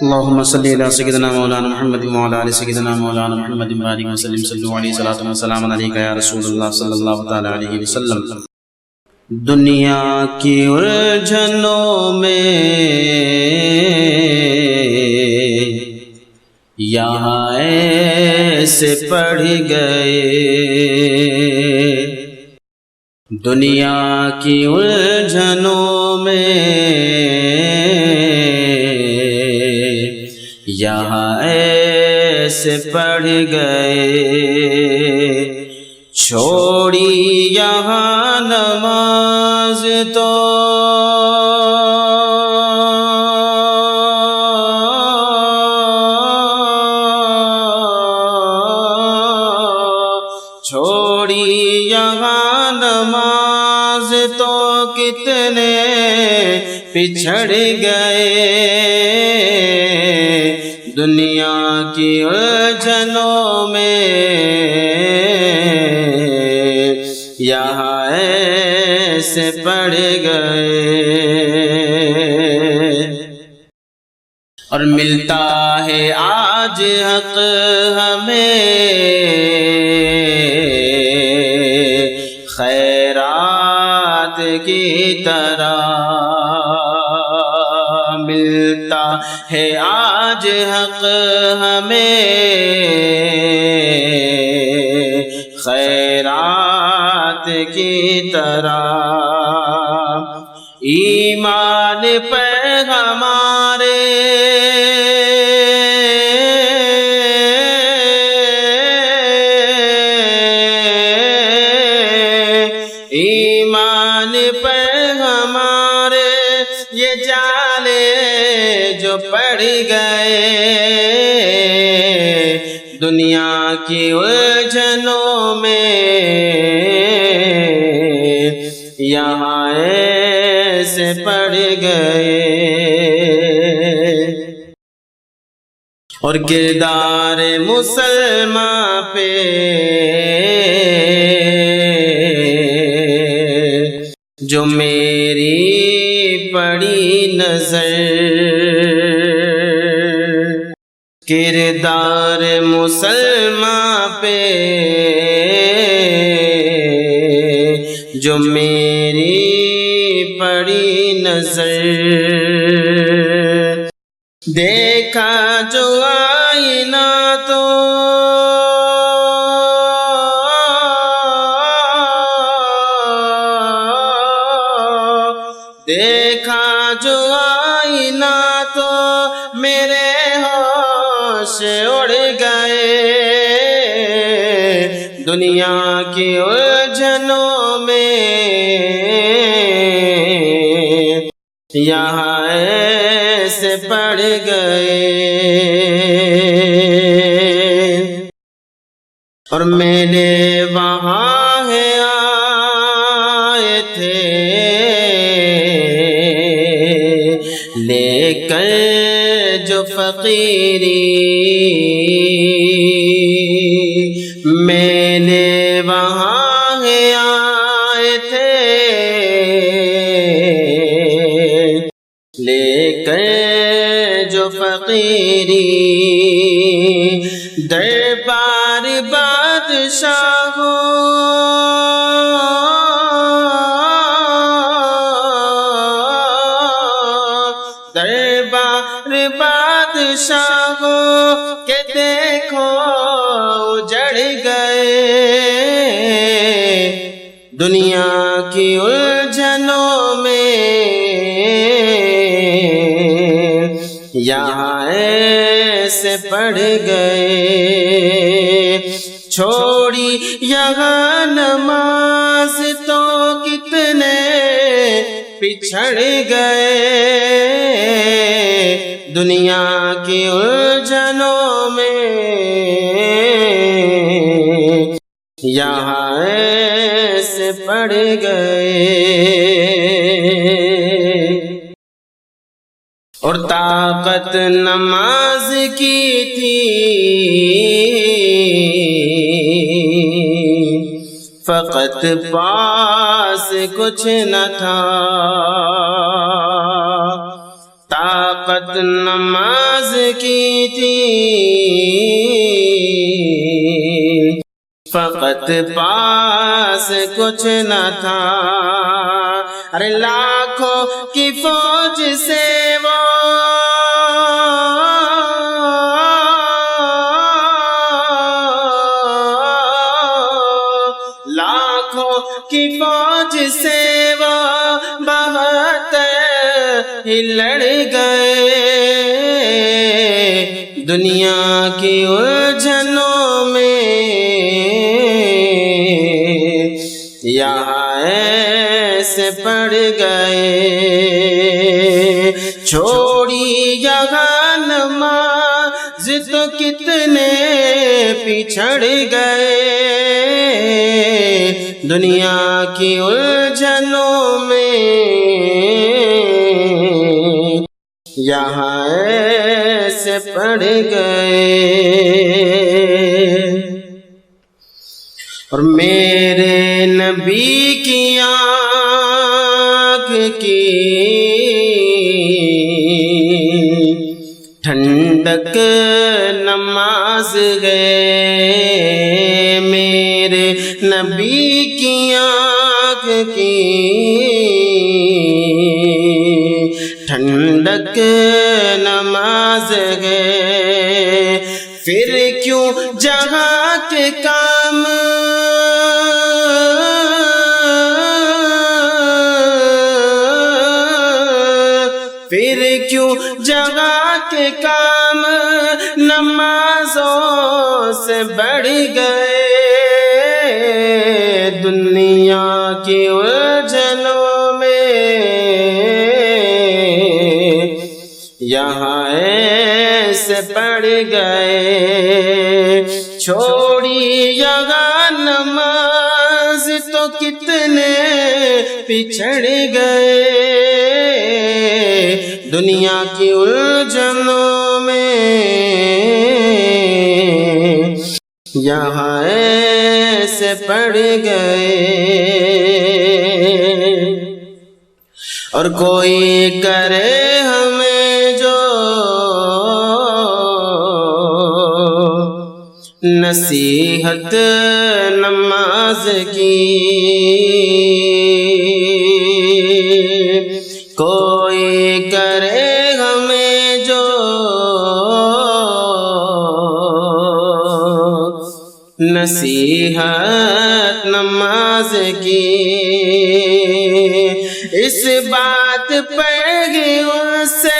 اللهم صل على سيدنا مولانا محمد وعلى ال سيدنا مولانا محمد بارك وسلم صلوا عليه صلاة وسلام عليك يا رسول الله صلی اللہ تعالی علیہ وسلم۔ دنیا کی الجھنوں میں یہاں ایسے پڑھ گئے، دنیا کی الجھنوں میں یہاں ایسے پڑھ گئے، چھوڑی یہاں نماز تو چھوڑی یہاں نماز تو کتنے پچھڑ گئے، دنیا کی الجھنوں میں یہاں ایسے پڑ گئے۔ اور ملتا ہے آج حق ہمیں خیرات کی طرح، ملتا ہے آج حق ہمیں خیرات کی طرح، ایمان پہ ہمارے ایمان پہ ہمارے یہ جالے جو پڑ گئے، دنیا کی الجھنوں میں یہاں ایسے پڑ گئے۔ اور کردار مسلمان پہ جو میری پڑی نظر، کردار مسلمان پہ جو میری پڑی نظر، دیکھا جو آئینہ تو دیکھا جو آئینہ تو میرے ہوش اڑ گئے، دنیا کی الجھنوں میں یہاں ایسے پڑ گئے۔ اور میں نے وہاں ہے آئے تھے لے کر جو فقیری، میں نے وہاں ہے آئے تھے لے کر جو فقیری، دربار بادشاہوں دربار بادشاہوں کے دیکھو اجڑ گئے، دنیا کی الجھنوں میں یہاں ایسے پڑ گئے، چھوڑی یہاں نماز تو کتنے پچھڑ گئے، دنیا کی الجھنوں میں یہاں ایسے پڑ گئے۔ اور طاقت نماز کی تھی فقط پاس کچھ نہ تھا، طاقت نماز نماز کی تھی، فقط پاس کچھ نہ تھا، ارے لاکھوں کی فوج سے وہ کی فوج سے وہ بہت ہی لڑ گئے، دنیا کی الجھنوں میں یہاں ایسے پڑ گئے، چھوڑی یہاں نماز تو کتنے پچھڑ گئے، دنیا کی الجھنوں میں یہاں ایسے پڑ گئے، اور میرے نبی کی آنکھ کی ٹھنڈک نماز ہے، میرے نبی کی آنکھ کی ٹھنڈک نماز ہے، پھر کیوں جہاں کے کام پھر کیوں جہاں کے کام نمازوں سے بڑھ گئے، دنیا کی الجھنوں میں یہاں ایسے پڑ گئے، چھوڑی یہاں نماز تو کتنے پچھڑ گئے، دنیا کی الجھنوں میں یہاں ایسے پڑ گئے، اور کوئی کرے ہمیں جو نصیحت نماز کی، کوئی کرے ہمیں جو نصیحت نماز کی، اس بات پہ گی ان سے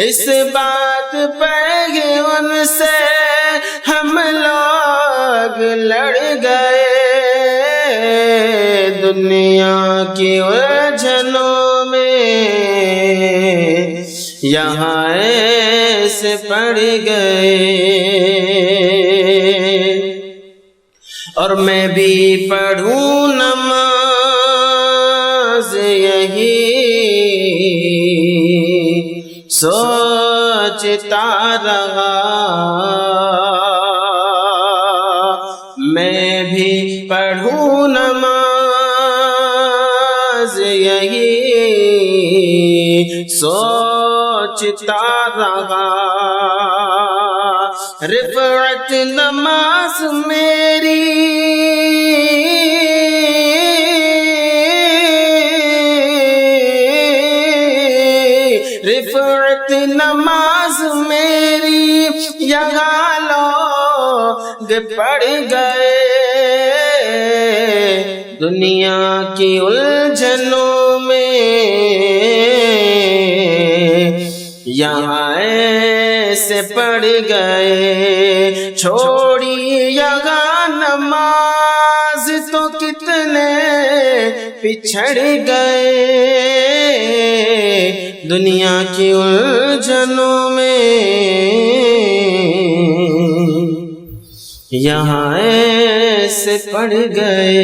اس بات پہ گی ان سے ہم لوگ لڑ گئے، دنیا کی الجھنوں میں یہاں ایسے پڑ گئے، اور میں بھی پڑھوں نماز یہی سوچتا رہا، میں بھی پڑھوں نماز یہی سوچتا رہا، رفعت نماز میری رفعت نماز میری یہاں لوگ پڑ گئے، دنیا کی الجھنوں میں یہاں ایسے پڑ گئے، چھوڑی یہاں نماز تو کتنے پچھڑ گئے، دنیا کی الجھنوں میں یہاں ایسے پڑ گئے۔